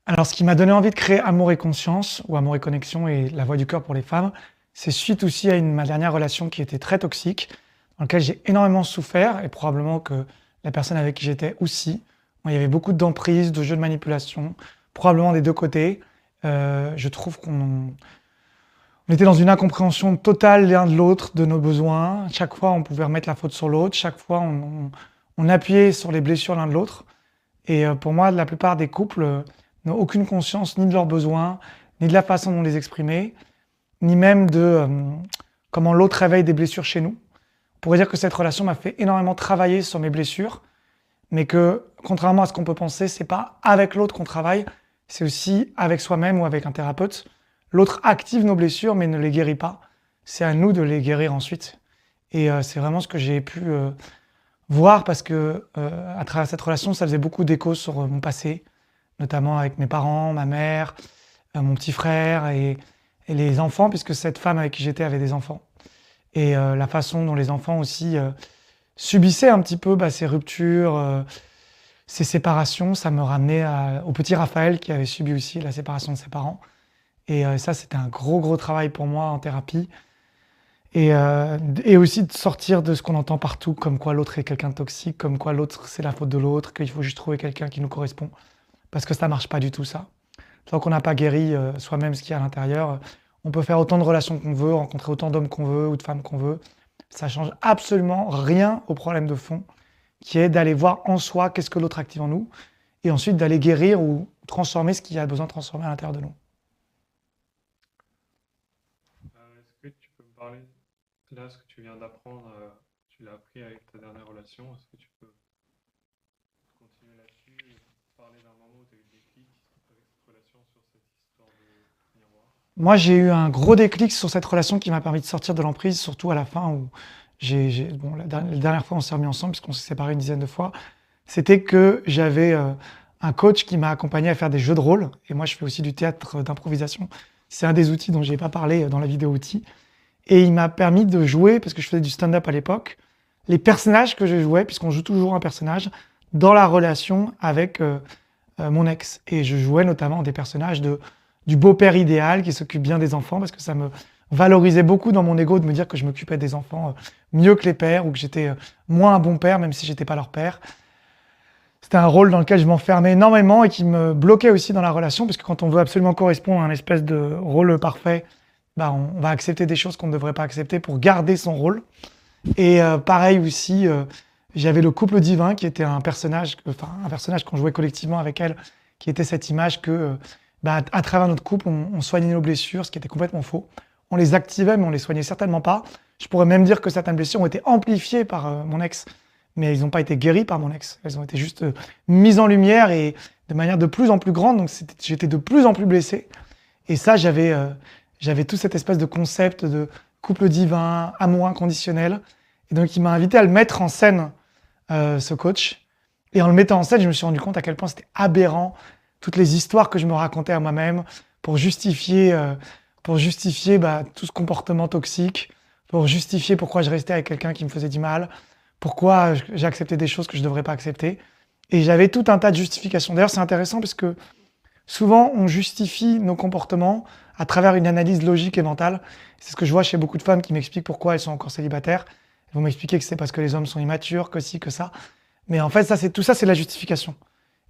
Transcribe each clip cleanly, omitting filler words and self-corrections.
Alors, ce qui m'a donné envie de créer Amour et conscience ou Amour et connexion et la voix du cœur pour les femmes, c'est suite aussi à ma dernière relation qui était très toxique, dans laquelle j'ai énormément souffert et probablement que la personne avec qui j'étais aussi. Moi, il y avait beaucoup d'emprise, de jeux de manipulation, probablement des deux côtés. Je trouve on était dans une incompréhension totale l'un de l'autre, de nos besoins. Chaque fois, on pouvait remettre la faute sur l'autre. Chaque fois, on appuyait sur les blessures l'un de l'autre. Et pour moi, la plupart des couples n'ont aucune conscience ni de leurs besoins, ni de la façon dont les exprimer, ni même de comment l'autre réveille des blessures chez nous. On pourrait dire que cette relation m'a fait énormément travailler sur mes blessures, mais que, contrairement à ce qu'on peut penser, c'est pas avec l'autre qu'on travaille, c'est aussi avec soi-même ou avec un thérapeute. L'autre active nos blessures, mais ne les guérit pas. C'est à nous de les guérir ensuite. Et c'est vraiment ce que j'ai pu voir parce que à travers cette relation, ça faisait beaucoup d'écho sur mon passé, notamment avec mes parents, ma mère, mon petit frère et les enfants, puisque cette femme avec qui j'étais avait des enfants. Et la façon dont les enfants aussi subissaient un petit peu ces ruptures, ces séparations, ça me ramenait au petit Raphaël qui avait subi aussi la séparation de ses parents. Et ça, c'était un gros travail pour moi en thérapie. Et aussi de sortir de ce qu'on entend partout, comme quoi l'autre est quelqu'un de toxique, comme quoi l'autre c'est la faute de l'autre, qu'il faut juste trouver quelqu'un qui nous correspond. Parce que ça marche pas du tout ça. Tant qu'on n'a pas guéri soi-même ce qu'il y a à l'intérieur, on peut faire autant de relations qu'on veut, rencontrer autant d'hommes qu'on veut ou de femmes qu'on veut. Ça change absolument rien au problème de fond, qui est d'aller voir en soi qu'est-ce que l'autre active en nous, et ensuite d'aller guérir ou transformer ce qu'il y a besoin de transformer à l'intérieur de nous. Est-ce que tu peux me parler, là, ce que tu viens d'apprendre, tu l'as appris avec ta dernière relation, est-ce que tu peux continuer là-dessus et parler d'un moment où tu as eu des déclic avec cette relation sur cette histoire de miroir? Moi, j'ai eu un gros déclic sur cette relation qui m'a permis de sortir de l'emprise, surtout à la fin où bon, la dernière fois, on s'est remis ensemble puisqu'on s'est séparés une dizaine de fois. C'était que j'avais un coach qui m'a accompagné à faire des jeux de rôle. Et moi, je fais aussi du théâtre d'improvisation. C'est un des outils dont je n'ai pas parlé dans la vidéo outils. Et il m'a permis de jouer, parce que je faisais du stand-up à l'époque, les personnages que je jouais, puisqu'on joue toujours un personnage, dans la relation avec mon ex. Et je jouais notamment des personnages du beau-père idéal qui s'occupe bien des enfants, parce que ça me valorisait beaucoup dans mon ego de me dire que je m'occupais des enfants mieux que les pères, ou que j'étais moins un bon père, même si j'étais pas leur père. C'était un rôle dans lequel je m'enfermais énormément et qui me bloquait aussi dans la relation, parce que quand on veut absolument correspondre à un espèce de rôle parfait, on va accepter des choses qu'on ne devrait pas accepter pour garder son rôle. Et pareil aussi, j'avais le couple divin qui était un personnage qu'on jouait collectivement avec elle, qui était cette image que à travers notre couple, on soignait nos blessures, ce qui était complètement faux. On les activait, mais on les soignait certainement pas. Je pourrais même dire que certaines blessures ont été amplifiées par mon ex, mais elles n'ont pas été guéries par mon ex. Elles ont été juste mises en lumière et de manière de plus en plus grande. Donc j'étais de plus en plus blessé. Et ça, j'avais tout cette espèce de concept de couple divin, amour inconditionnel. Et donc, il m'a invité à le mettre en scène, ce coach. Et en le mettant en scène, je me suis rendu compte à quel point c'était aberrant, toutes les histoires que je me racontais à moi-même pour justifier, tout ce comportement toxique, pour justifier pourquoi je restais avec quelqu'un qui me faisait du mal, pourquoi j'ai accepté des choses que je ne devrais pas accepter. Et j'avais tout un tas de justifications. D'ailleurs, c'est intéressant parce que souvent, on justifie nos comportements à travers une analyse logique et mentale. C'est ce que je vois chez beaucoup de femmes qui m'expliquent pourquoi elles sont encore célibataires. Elles vont m'expliquer que c'est parce que les hommes sont immatures, que ci, que ça. Mais en fait, tout ça, c'est la justification.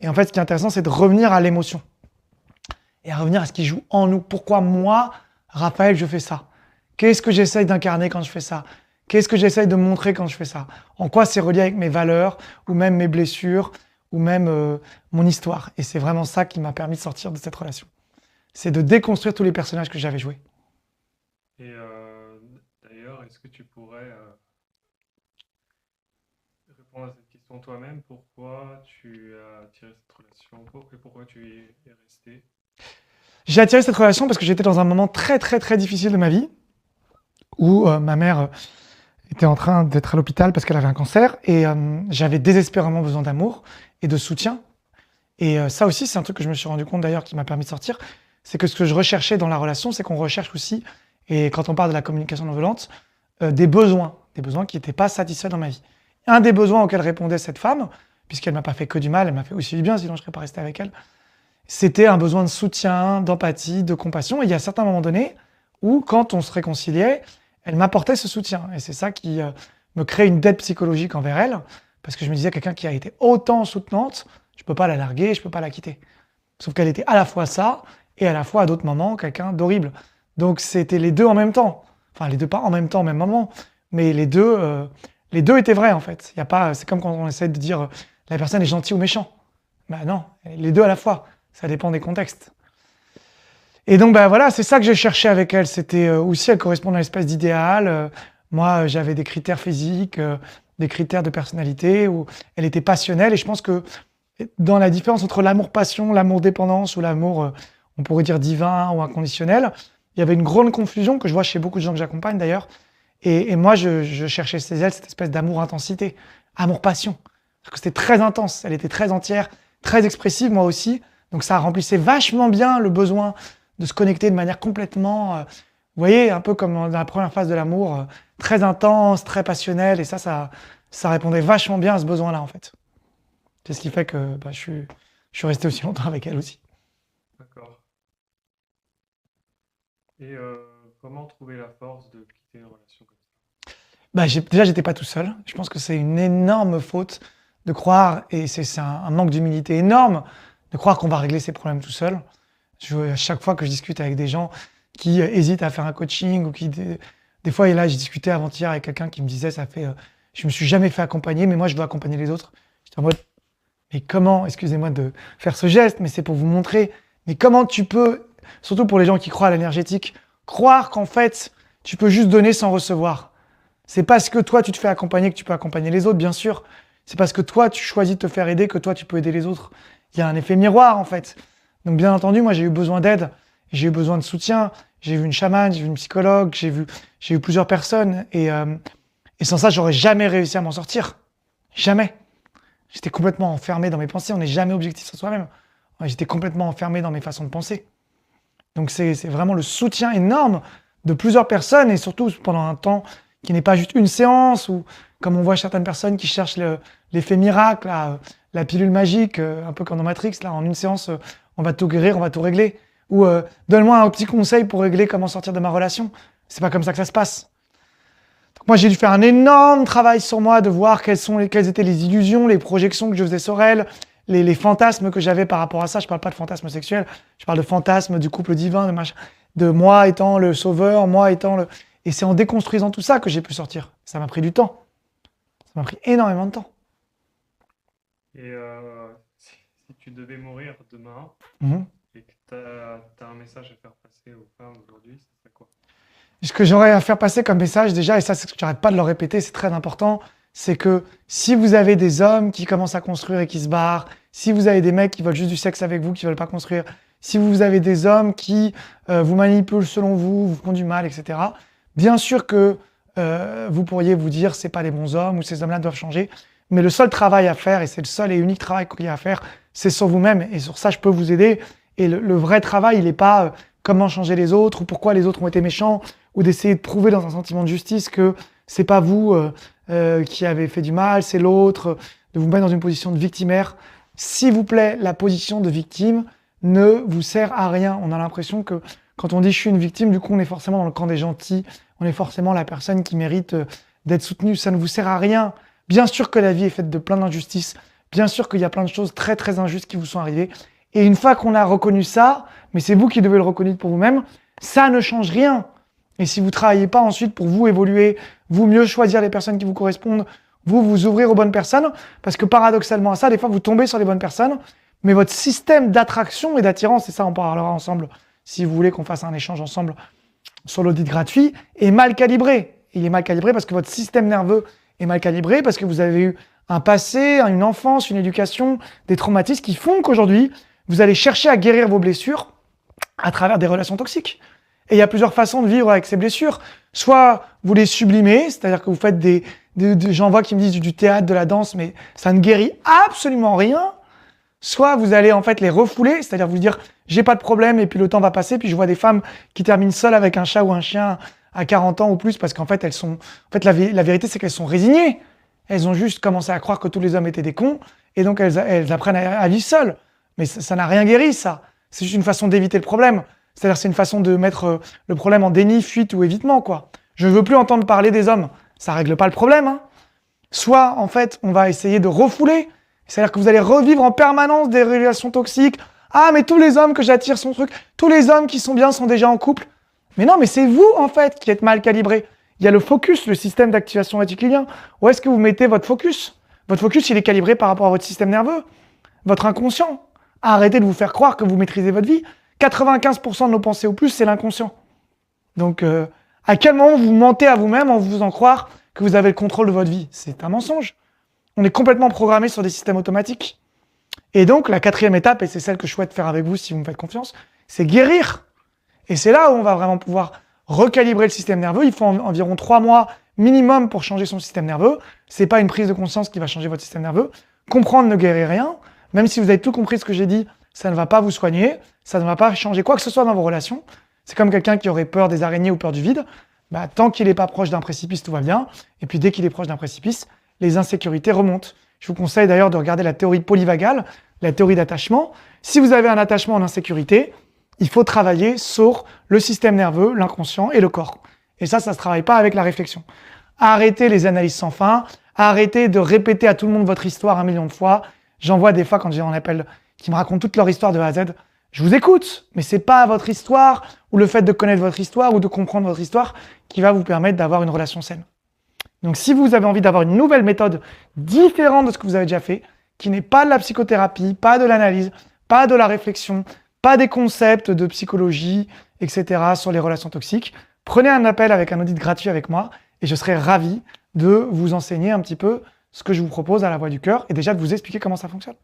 Et en fait, ce qui est intéressant, c'est de revenir à l'émotion. Et à revenir à ce qui joue en nous. Pourquoi moi, Raphaël, je fais ça? Qu'est-ce que j'essaye d'incarner quand je fais ça? Qu'est-ce que j'essaye de montrer quand je fais ça? En quoi c'est relié avec mes valeurs, ou même mes blessures, ou même mon histoire? Et c'est vraiment ça qui m'a permis de sortir de cette relation. C'est de déconstruire tous les personnages que j'avais joués. Et d'ailleurs, est-ce que tu pourrais répondre à cette question toi-même? Pourquoi tu as tiré cette relation? Et pourquoi tu y es resté? J'ai attiré cette relation parce que j'étais dans un moment très difficile de ma vie, où ma mère était en train d'être à l'hôpital parce qu'elle avait un cancer, et j'avais désespérément besoin d'amour et de soutien. Et ça aussi, c'est un truc que je me suis rendu compte d'ailleurs qui m'a permis de sortir, c'est que ce que je recherchais dans la relation, c'est qu'on recherche aussi, et quand on parle de la communication non violente, des besoins qui n'étaient pas satisfaits dans ma vie. Un des besoins auxquels répondait cette femme, puisqu'elle m'a pas fait que du mal, elle m'a fait aussi du bien, sinon je ne serais pas resté avec elle, c'était un besoin de soutien, d'empathie, de compassion. Et il y a certains moments donnés où, quand on se réconciliait, elle m'apportait ce soutien. Et c'est ça qui me crée une dette psychologique envers elle, parce que je me disais, quelqu'un qui a été autant soutenante, je peux pas la larguer, je peux pas la quitter. Sauf qu'elle était à la fois ça, et à la fois, à d'autres moments, quelqu'un d'horrible. Donc c'était les deux en même temps. Enfin, les deux pas en même temps, au même moment, mais les deux étaient vrais, en fait. Il y a pas, c'est comme quand on essaie de dire la personne est gentille ou méchant. Ben non, les deux à la fois. Ça dépend des contextes. Et donc, ben voilà, c'est ça que j'ai cherché avec elle. C'était aussi, elle correspond à l'espèce d'idéal. Moi, j'avais des critères physiques, des critères de personnalité, où elle était passionnelle. Et je pense que dans la différence entre l'amour-passion, l'amour-dépendance ou l'amour, on pourrait dire divin ou inconditionnel, il y avait une grande confusion que je vois chez beaucoup de gens que j'accompagne d'ailleurs. Et moi, je cherchais chez elle cette espèce d'amour-intensité, amour-passion. Parce que c'était très intense, elle était très entière, très expressive, moi aussi. Donc ça remplissait vachement bien le besoin de se connecter de manière complètement, vous voyez, un peu comme dans la première phase de l'amour, très intense, très passionnelle. Et ça répondait vachement bien à ce besoin-là, en fait. C'est ce qui fait que je suis resté aussi longtemps avec elle aussi. D'accord. Et comment trouver la force de quitter une relation comme ça? Déjà, j'étais pas tout seul. Je pense que c'est une énorme faute de croire, et c'est un manque d'humilité énorme, de croire qu'on va régler ses problèmes tout seul. À chaque fois que je discute avec des gens qui hésitent à faire un coaching, ou qui, des fois, et là, j'ai discuté avant-hier avec quelqu'un qui me disait, je me suis jamais fait accompagner, mais moi, je dois accompagner les autres. J'étais en mode, mais comment, excusez-moi de faire ce geste, mais c'est pour vous montrer, mais comment tu peux, surtout pour les gens qui croient à l'énergétique, croire qu'en fait, tu peux juste donner sans recevoir. C'est parce que toi, tu te fais accompagner que tu peux accompagner les autres, bien sûr. C'est parce que toi, tu choisis de te faire aider que toi, tu peux aider les autres. Il y a un effet miroir, en fait. Donc, bien entendu, moi, j'ai eu besoin d'aide, j'ai eu besoin de soutien. J'ai vu une chamane, j'ai vu une psychologue, j'ai vu plusieurs personnes. Et sans ça, j'aurais jamais réussi à m'en sortir. Jamais. J'étais complètement enfermé dans mes pensées. On n'est jamais objectif sur soi-même. J'étais complètement enfermé dans mes façons de penser. Donc, c'est vraiment le soutien énorme de plusieurs personnes, et surtout pendant un temps qui n'est pas juste une séance, ou comme on voit certaines personnes qui cherchent l'effet miracle, la pilule magique, un peu comme dans Matrix, là, en une séance, on va tout guérir, on va tout régler. Ou donne-moi un petit conseil pour régler comment sortir de ma relation. C'est pas comme ça que ça se passe. Donc moi, j'ai dû faire un énorme travail sur moi, de voir quelles étaient les illusions, les projections que je faisais sur elle, les fantasmes que j'avais par rapport à ça. Je parle pas de fantasmes sexuels, je parle de fantasmes du couple divin, de moi étant le sauveur, moi étant le... Et c'est en déconstruisant tout ça que j'ai pu sortir. Ça m'a pris du temps. Ça m'a pris énormément de temps. Et si tu devais mourir demain et que tu as un message à faire passer aux femmes aujourd'hui, ça serait quoi? Ce que j'aurais à faire passer comme message déjà, et ça, c'est ce que j'arrête pas de le répéter, c'est très important, c'est que si vous avez des hommes qui commencent à construire et qui se barrent, si vous avez des mecs qui veulent juste du sexe avec vous, qui veulent pas construire, si vous avez des hommes qui vous manipulent selon vous, vous font du mal, etc., bien sûr que vous pourriez vous dire c'est pas les bons hommes, ou ces hommes-là doivent changer, mais le seul travail à faire, et c'est le seul et unique travail qu'il y a à faire, c'est sur vous-même, et sur ça je peux vous aider. Et le vrai travail, il n'est pas comment changer les autres, ou pourquoi les autres ont été méchants, ou d'essayer de prouver dans un sentiment de justice que c'est pas vous qui avez fait du mal, c'est l'autre, de vous mettre dans une position de victimaire. S'il vous plaît, la position de victime ne vous sert à rien. On a l'impression que quand on dit je suis une victime, du coup on est forcément dans le camp des gentils, on est forcément la personne qui mérite d'être soutenue. Ça ne vous sert à rien. Bien sûr que la vie est faite de plein d'injustices, bien sûr qu'il y a plein de choses très très injustes qui vous sont arrivées. Et une fois qu'on a reconnu ça, mais c'est vous qui devez le reconnaître pour vous-même, ça ne change rien. Et si vous ne travaillez pas ensuite pour vous évoluer, vous mieux choisir les personnes qui vous correspondent, vous ouvrir aux bonnes personnes, parce que paradoxalement à ça, des fois vous tombez sur les bonnes personnes, mais votre système d'attraction et d'attirance, et ça on parlera ensemble, si vous voulez qu'on fasse un échange ensemble sur l'audit gratuit, est mal calibré. Il est mal calibré parce que votre système nerveux est mal calibré, parce que vous avez eu un passé, une enfance, une éducation, des traumatismes qui font qu'aujourd'hui, vous allez chercher à guérir vos blessures à travers des relations toxiques. Et il y a plusieurs façons de vivre avec ces blessures. Soit vous les sublimez, c'est-à-dire que vous faites j'en vois qui me disent du théâtre, de la danse, mais ça ne guérit absolument rien. Soit vous allez en fait les refouler, c'est-à-dire vous dire j'ai pas de problème et puis le temps va passer. Puis je vois des femmes qui terminent seules avec un chat ou un chien à 40 ans ou plus parce qu'en fait la vérité c'est qu'elles sont résignées. Elles ont juste commencé à croire que tous les hommes étaient des cons et donc elles apprennent à vivre seules. Mais ça n'a rien guéri, ça. C'est juste une façon d'éviter le problème. C'est-à-dire c'est une façon de mettre le problème en déni, fuite ou évitement, quoi. Je ne veux plus entendre parler des hommes. Ça règle pas le problème, hein. Soit, en fait, on va essayer de refouler. C'est-à-dire que vous allez revivre en permanence des relations toxiques. Ah, mais tous les hommes que j'attire sont trucs. Tous les hommes qui sont bien sont déjà en couple. Mais non, mais c'est vous, en fait, qui êtes mal calibré. Il y a le focus, le système d'activation réticulien. Où est-ce que vous mettez votre focus? Votre focus, il est calibré par rapport à votre système nerveux, votre inconscient. Arrêtez de vous faire croire que vous maîtrisez votre vie. 95% de nos pensées au plus, c'est l'inconscient. Donc, à quel moment vous mentez à vous-même en vous faisant croire que vous avez le contrôle de votre vie? C'est un mensonge. On est complètement programmé sur des systèmes automatiques. Et donc, la 4e étape, et c'est celle que je souhaite faire avec vous si vous me faites confiance, c'est guérir. Et c'est là où on va vraiment pouvoir recalibrer le système nerveux. Il faut environ 3 mois minimum pour changer son système nerveux. C'est pas une prise de conscience qui va changer votre système nerveux. Comprendre ne guérit rien. Même si vous avez tout compris ce que j'ai dit, ça ne va pas vous soigner. Ça ne va pas changer quoi que ce soit dans vos relations. C'est comme quelqu'un qui aurait peur des araignées ou peur du vide. Bah, tant qu'il n'est pas proche d'un précipice, tout va bien. Et puis dès qu'il est proche d'un précipice, les insécurités remontent. Je vous conseille d'ailleurs de regarder la théorie polyvagale, la théorie d'attachement. Si vous avez un attachement en insécurité, il faut travailler sur le système nerveux, l'inconscient et le corps. Et ça ne se travaille pas avec la réflexion. Arrêtez les analyses sans fin, arrêtez de répéter à tout le monde votre histoire 1 million de fois. J'en vois des fois quand j'ai un appel qui me racontent toute leur histoire de A à Z. Je vous écoute, mais c'est pas votre histoire ou le fait de connaître votre histoire ou de comprendre votre histoire qui va vous permettre d'avoir une relation saine. Donc si vous avez envie d'avoir une nouvelle méthode différente de ce que vous avez déjà fait, qui n'est pas de la psychothérapie, pas de l'analyse, pas de la réflexion, pas des concepts de psychologie, etc. sur les relations toxiques, prenez un appel avec un audit gratuit avec moi et je serai ravi de vous enseigner un petit peu ce que je vous propose à la Voix du Cœur et déjà de vous expliquer comment ça fonctionne.